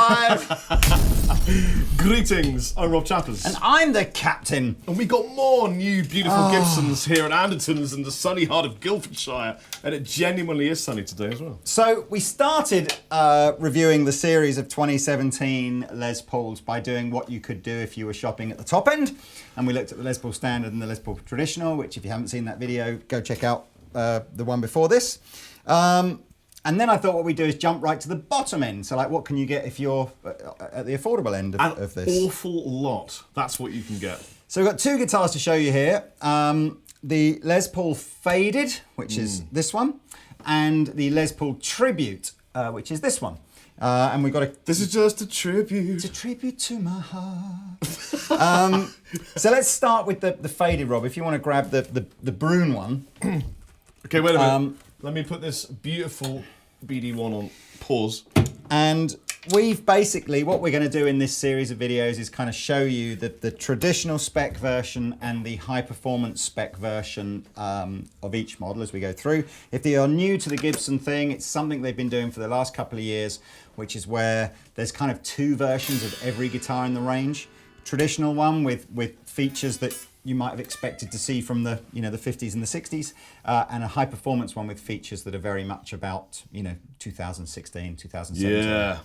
live! Greetings, I'm Rob Chappers. And I'm the captain. And we got more new beautiful Gibsons here at Andertons in the sunny heart of Guildfordshire. And it genuinely is sunny today as well. So we started reviewing the series of 2017 Les Pauls by doing what you could do if you were shopping at the top end. And we looked at the Les Paul Standard and the Les Paul Traditional, which if you haven't seen that video, go check out the one before this. And then I thought what we'd do is jump right to the bottom end. So like, what can you get if you're at the affordable end of this? An awful lot. That's what you can get. So we've got two guitars to show you here. The Les Paul Faded, which is this one, and the Les Paul Tribute, which is this one. And we've got a... This is just a tribute. It's a tribute to my heart. So let's start with the Faded, Rob. If you want to grab the Brune one. Okay, wait a minute. Let me put this beautiful BD1 on pause. And we've basically, what we're going to do in this series of videos is kind of show you the traditional spec version and the high performance spec version of each model as we go through. If they are new to the Gibson thing, it's something they've been doing for the last couple of years, which is where there's kind of two versions of every guitar in the range. Traditional one with features that you might have expected to see from the the 50s and the 60s, and a high performance one with features that are very much about 2016, 2017. Yeah.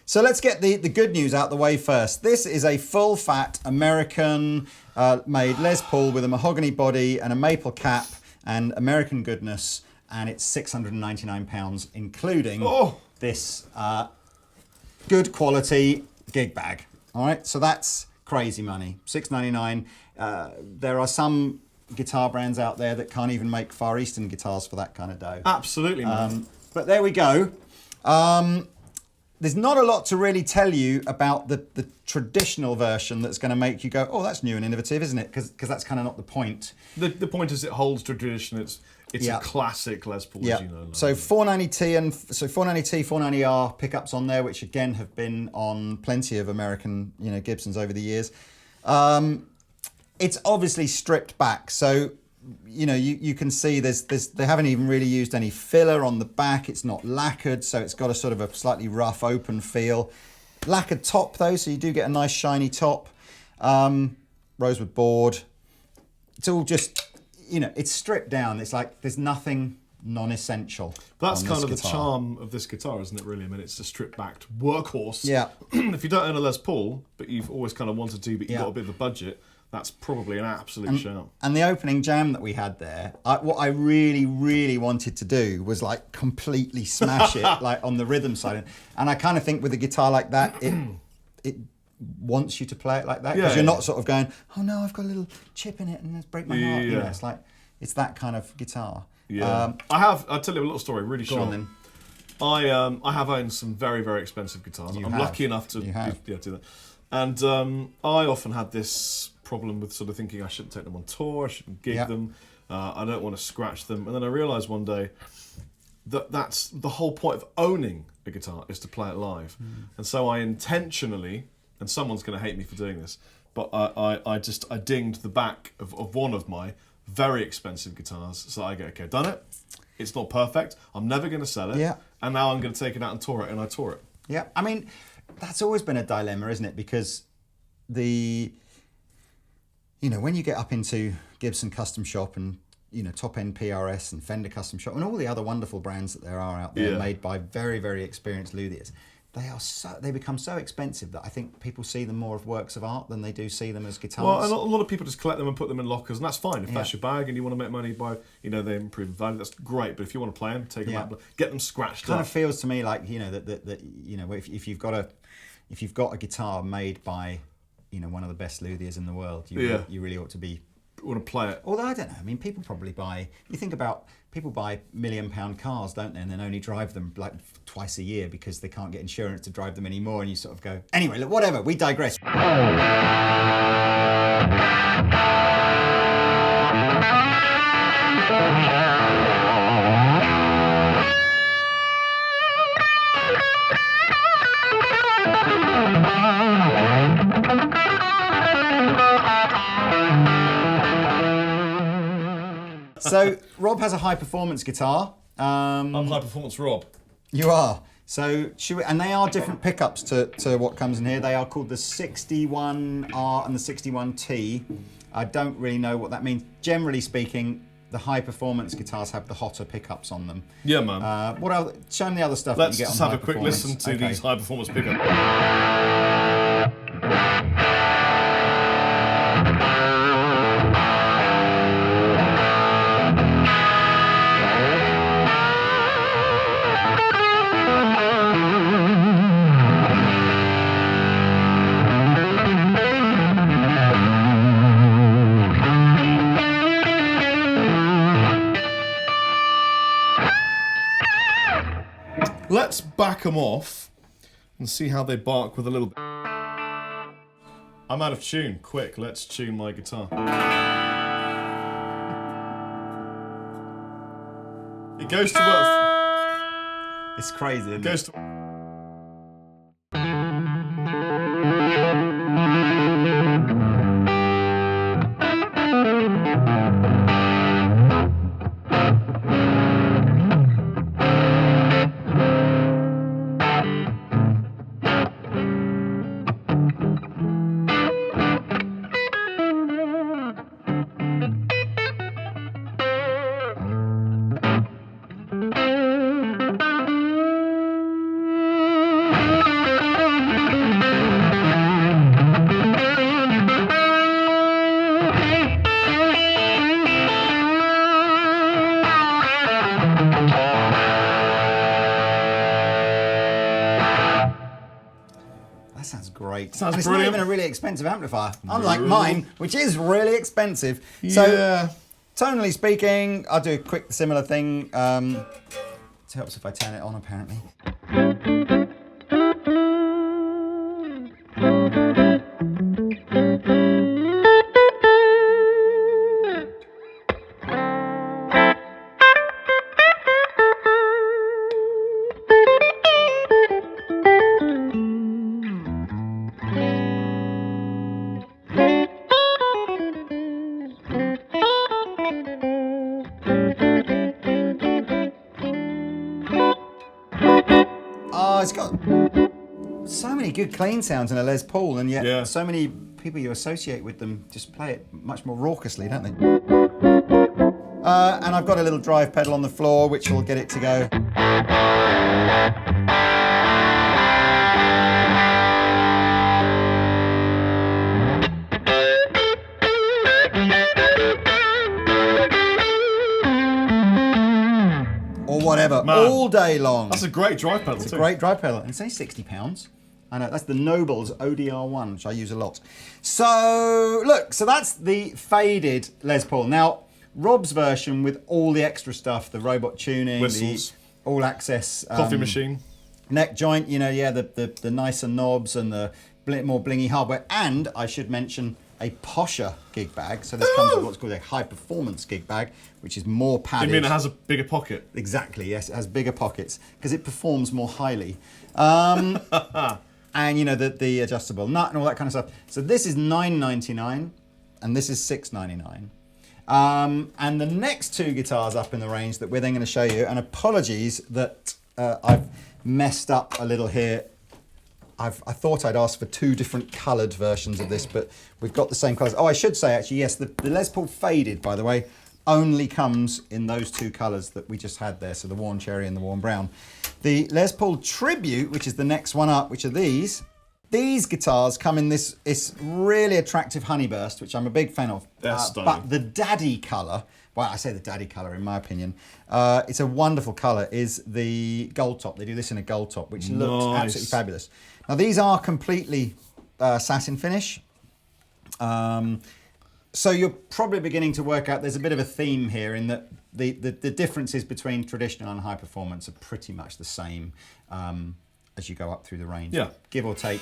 So let's get the good news out the way first. This is a full-fat American made Les Paul with a mahogany body and a maple cap and American goodness, and it's £699, including this good quality gig bag. All right, so that's crazy money, $699. There are some guitar brands out there that can't even make Far Eastern guitars for that kind of dough. Absolutely, man. But there we go. There's not a lot to really tell you about the traditional version that's going to make you go, oh, that's new and innovative, isn't it? Because that's kind of not the point. The point is it holds tradition. It's a classic Les Paul, as you know. So 490T and 490T, 490R pickups on there, which again have been on plenty of American Gibsons over the years. It's obviously stripped back, so you can see they haven't even really used any filler on the back. It's not lacquered, so it's got a sort of a slightly rough open feel. Lacquered top though, so you do get a nice shiny top. Rosewood board. It's all just, it's stripped down. It's like there's nothing non-essential. That's kind of the charm of this guitar, isn't it, really? I mean, it's a stripped-backed workhorse. Yeah. If you don't own a Les Paul, but you've always kind of wanted to, but you've got a bit of a budget, that's probably an absolute shout. And the opening jam that we had there, what I really, really wanted to do was like completely smash it like on the rhythm side. And I kind of think with a guitar like that, it wants you to play it like that because you're not sort of going, oh no, I've got a little chip in it and it's break my heart. It's like, it's that kind of guitar. Yeah. I'll tell you a little story, really short. Go on then. I have owned some very, very expensive guitars. I'm lucky enough to do that. And I often had this problem with sort of thinking I shouldn't take them on tour, I shouldn't gig them, I don't want to scratch them. And then I realised one day that's the whole point of owning a guitar is to play it live. And so I intentionally, and someone's going to hate me for doing this, but I dinged the back of one of my very expensive guitars so I go, okay, done it. It's not perfect. I'm never going to sell it. Yeah. And now I'm going to take it out and tour it, and I tore it. Yeah. I mean, that's always been a dilemma, isn't it? Because when you get up into Gibson Custom Shop and top end PRS and Fender Custom Shop and all the other wonderful brands that there are out there made by very, very experienced luthiers, they become so expensive that I think people see them more as works of art than they do see them as guitars. Well, and a lot of people just collect them and put them in lockers, and that's fine. If that's your bag and you want to make money by, they improve value, that's great. But if you want to play them, take them out, get them scratched up. Kind of feels to me like if you've got a guitar made by one of the best luthiers in the world, you really ought to be want to play it. Although I don't know. I mean, people probably buy. You think about people buy £1 million cars, don't they? And then only drive them like twice a year because they can't get insurance to drive them anymore. And you sort of go, anyway, look, whatever. We digress. So Rob has a high performance guitar. I'm high performance Rob. You are. So and they are different pickups to what comes in here. They are called the 61R and the 61T. I don't really know what that means. Generally speaking, the high performance guitars have the hotter pickups on them. Yeah, man. What else? Show them the other stuff. Let's that you get just on have a quick listen to these high performance pickups. Let's back them off and see how they bark with a little bit. I'm out of tune. Quick, let's tune my guitar. It goes to work. It's crazy. It goes to. Great. Sounds and it's brilliant. not even a really expensive amplifier, unlike mine, which is really expensive. Yeah. So, tonally speaking, I'll do a quick similar thing. It helps if I turn it on, apparently. It's got so many good clean sounds in a Les Paul, and yet so many people you associate with them just play it much more raucously, don't they? And I've got a little drive pedal on the floor, which will get it to go. Whatever, man, all day long. That's a great drive pedal. It's a great drive pedal. And it's only £60. I know, that's the Noble's ODR1, which I use a lot. So, look, so that's the faded Les Paul. Now, Rob's version with all the extra stuff, the robot tuning, whistles, the all-access coffee machine, neck joint, you know, the nicer knobs and the more blingy hardware. And I should mention a posher gig bag. So this comes with what's called a high performance gig bag, which is more padded. You mean it has a bigger pocket? Exactly, yes, it has bigger pockets because it performs more highly. And you know, the adjustable nut and all that kind of stuff. So this is $9.99 and this is $6.99. And the next two guitars up in the range that we're then going to show you, and apologies that I've messed up a little here. I thought I'd ask for two different coloured versions of this, but we've got the same colours. Oh, I should say, actually, yes, the Les Paul Faded, by the way, only comes in those two colours that we just had there, so the worn cherry and the worn brown. The Les Paul Tribute, which is the next one up, which are these guitars come in this really attractive honeyburst, which I'm a big fan of. They're stunning. But the daddy colour, well, I say the daddy colour in my opinion, it's a wonderful colour, is the gold top. They do this in a gold top, which looks absolutely fabulous. Now these are completely satin finish. So you're probably beginning to work out there's a bit of a theme here in that the differences between traditional and high performance are pretty much the same as you go up through the range. Yeah. Give or take,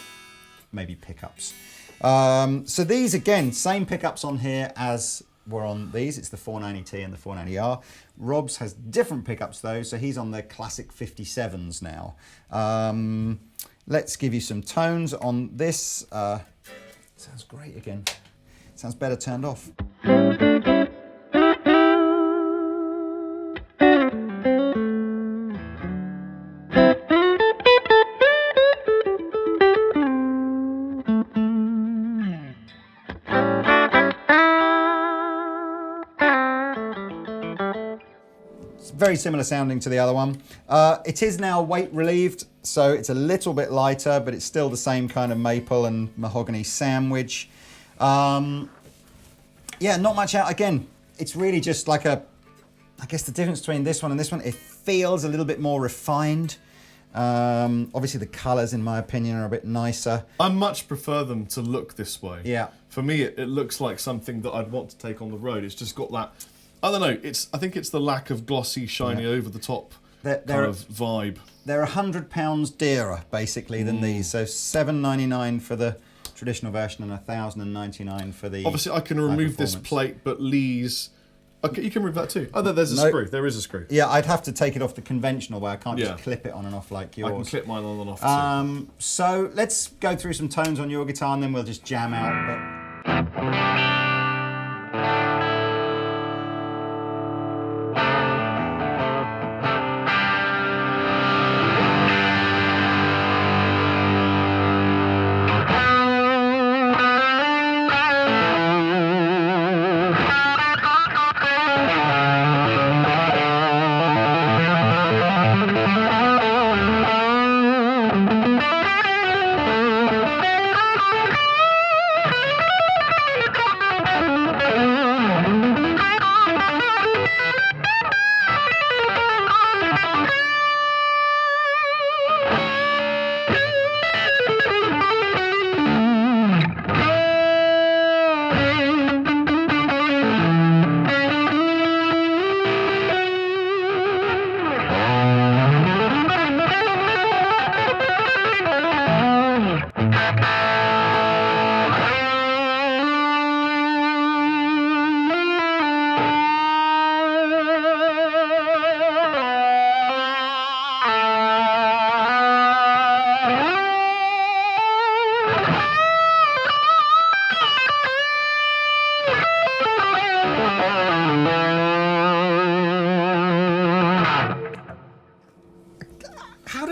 maybe pickups. So these, again, same pickups on here as were on these. It's the 490T and the 490R. Rob's has different pickups though, so he's on the classic 57s now. Let's give you some tones on this. Sounds great again. Sounds better turned off. Very similar sounding to the other one. It is now weight relieved, so it's a little bit lighter, but it's still the same kind of maple and mahogany sandwich. Yeah, not much out. Again, it's really just like I guess the difference between this one and this one, it feels a little bit more refined. Obviously the colours, in my opinion, are a bit nicer. I much prefer them to look this way. Yeah. For me, it looks like something that I'd want to take on the road. It's just got that, I don't know, I think it's the lack of glossy, shiny, over the top kind of vibe. They're £100 dearer, basically, than these. So $7.99 for the traditional version and $1,099 for the... Obviously, I can remove this plate, but Lee's... Okay, you can remove that too. Oh, there's a screw. There is a screw. Yeah, I'd have to take it off the conventional way. I can't just clip it on and off like yours. I can clip mine on and off too. So let's go through some tones on your guitar and then we'll just jam out.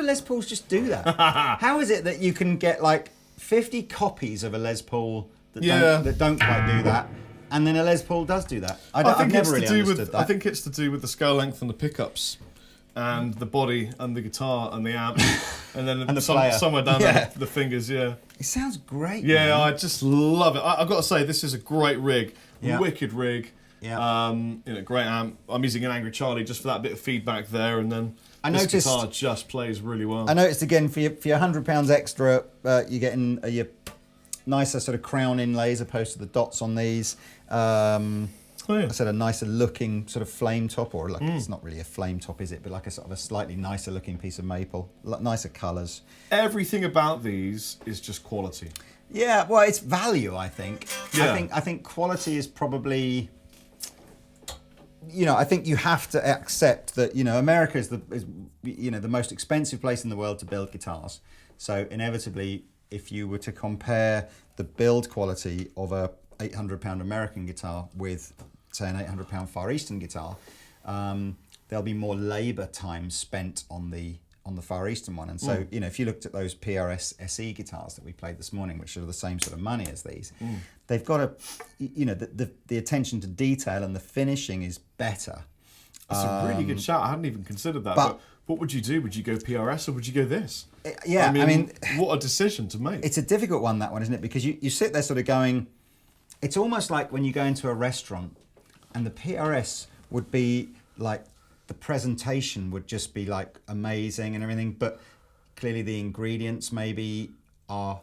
Les Pauls just do that? How is it that you can get like 50 copies of a Les Paul that don't quite do that, and then a Les Paul does do that? I've never really understood that. I think it's to do with the scale length and the pickups, and the body and the guitar and the amp, and then and somewhere down the fingers. Yeah, it sounds great. Yeah, man. I just love it. I've got to say, this is a great rig, wicked rig. Yeah. Great amp. I'm using an Angry Charlie just for that bit of feedback there, and then this guitar just plays really well. I noticed again for your £100 extra, you're getting your nicer sort of crown inlays opposed to the dots on these. I said a nicer looking sort of flame top, or like it's not really a flame top, is it? But like a sort of a slightly nicer looking piece of maple, nicer colours. Everything about these is just quality. Yeah, well, it's value, I think. Yeah. I think quality is probably. I think you have to accept that America is the most expensive place in the world to build guitars. So inevitably, if you were to compare the build quality of a £800 American guitar with, say, an £800 Far Eastern guitar, there'll be more labour time spent on the Far Eastern one. And so, if you looked at those PRS SE guitars that we played this morning, which are the same sort of money as these, they've got the attention to detail and the finishing is better. That's a really good shout. I hadn't even considered that. But what would you do? Would you go PRS or would you go this? Yeah, I mean, what a decision to make. It's a difficult one, that one, isn't it? Because you sit there sort of going, it's almost like when you go into a restaurant and the PRS would be like, the presentation would just be like amazing and everything, but clearly the ingredients maybe are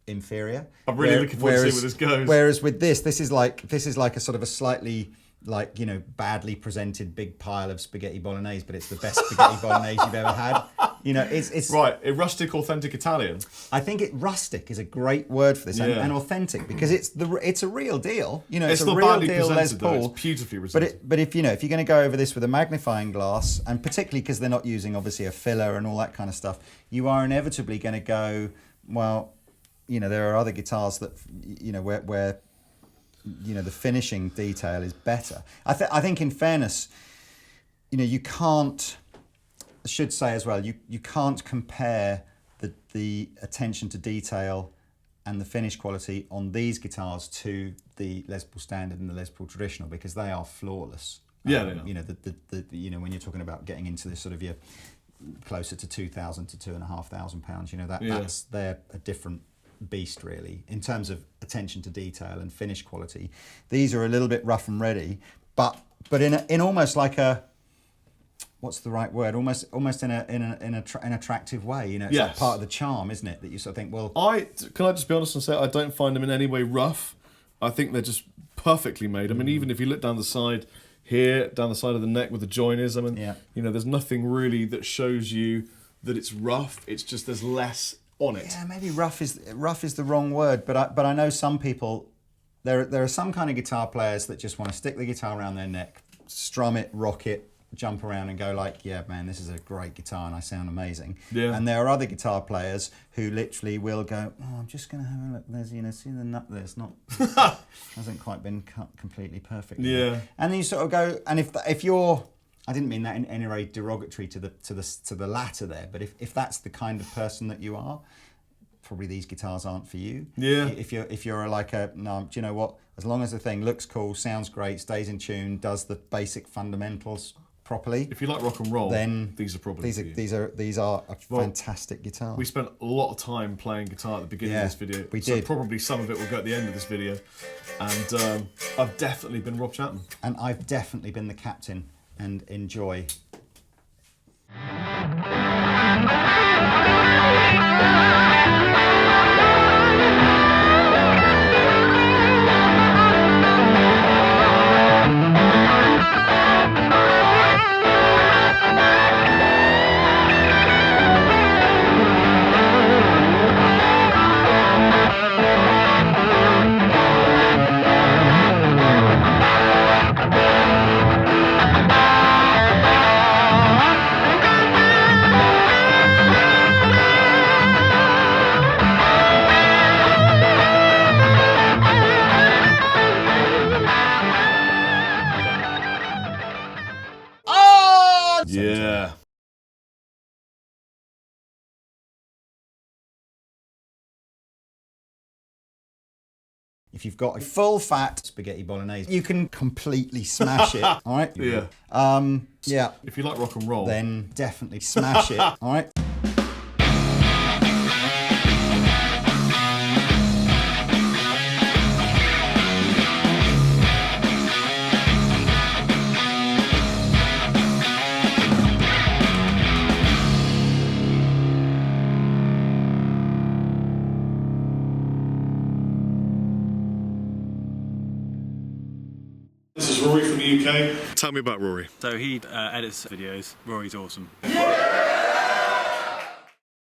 inferior. I'm really looking forward to see where this goes. Whereas with this is like a sort of a slightly, like, you know, badly presented big pile of spaghetti bolognese, but it's the best spaghetti bolognese you've ever had. You know, it's right. A rustic, authentic Italian. I think rustic is a great word for this, and authentic, because it's a real deal. You know, it's a real deal Les Paul. It's beautifully presented. But if you're going to go over this with a magnifying glass, and particularly because they're not using obviously a filler and all that kind of stuff, you are inevitably going to go, well, you know, there are other guitars that, you know, where you know, the finishing detail is better. I think in fairness, you know, you can't, I should say as well, you can't compare the attention to detail and the finish quality on these guitars to the Les Paul Standard and the Les Paul Traditional, because they are flawless. Yeah, they are. You know, you know, when you're talking about getting into this sort of your closer to £2,000 to £2,500, you know, they're a different beast really in terms of attention to detail and finish quality. These are a little bit rough and ready, but in almost like a, what's the right word? Almost in an attractive way. You know, it's like part of the charm, isn't it? That you sort of think, well, can I just be honest and say I don't find them in any way rough. I think they're just perfectly made. I mean, even if you look down the side here, down the side of the neck where the join is, I mean, you know, there's nothing really that shows you that it's rough. It's just there's less on it. Yeah, maybe rough is the wrong word, but I know some people. There are some kind of guitar players that just want to stick the guitar around their neck, strum it, rock it, jump around and go like, yeah, man, this is a great guitar and I sound amazing. Yeah. And there are other guitar players who literally will go, oh, I'm just going to have a look. There's, you know, see the nut there? It's not, hasn't quite been cut completely perfect. Yeah. And then you sort of go, and if you're, I didn't mean that in any way derogatory to the latter there, but if that's the kind of person that you are, probably these guitars aren't for you. Yeah. If you're like do you know what? As long as the thing looks cool, sounds great, stays in tune, does the basic fundamentals properly. If you like rock and roll, then these are probably these are a fantastic guitar. We spent a lot of time playing guitar at the beginning of this video. We did. So probably some of it will go at the end of this video. And I've definitely been Rob Chapman. And I've definitely been the captain. And enjoy. Yeah. If you've got a full fat spaghetti bolognese, you can completely smash it. All right. Yeah. Yeah. If you like rock and roll, then definitely smash it. All right. This is Rory from the UK. Tell me about Rory. So he edits videos. Rory's awesome.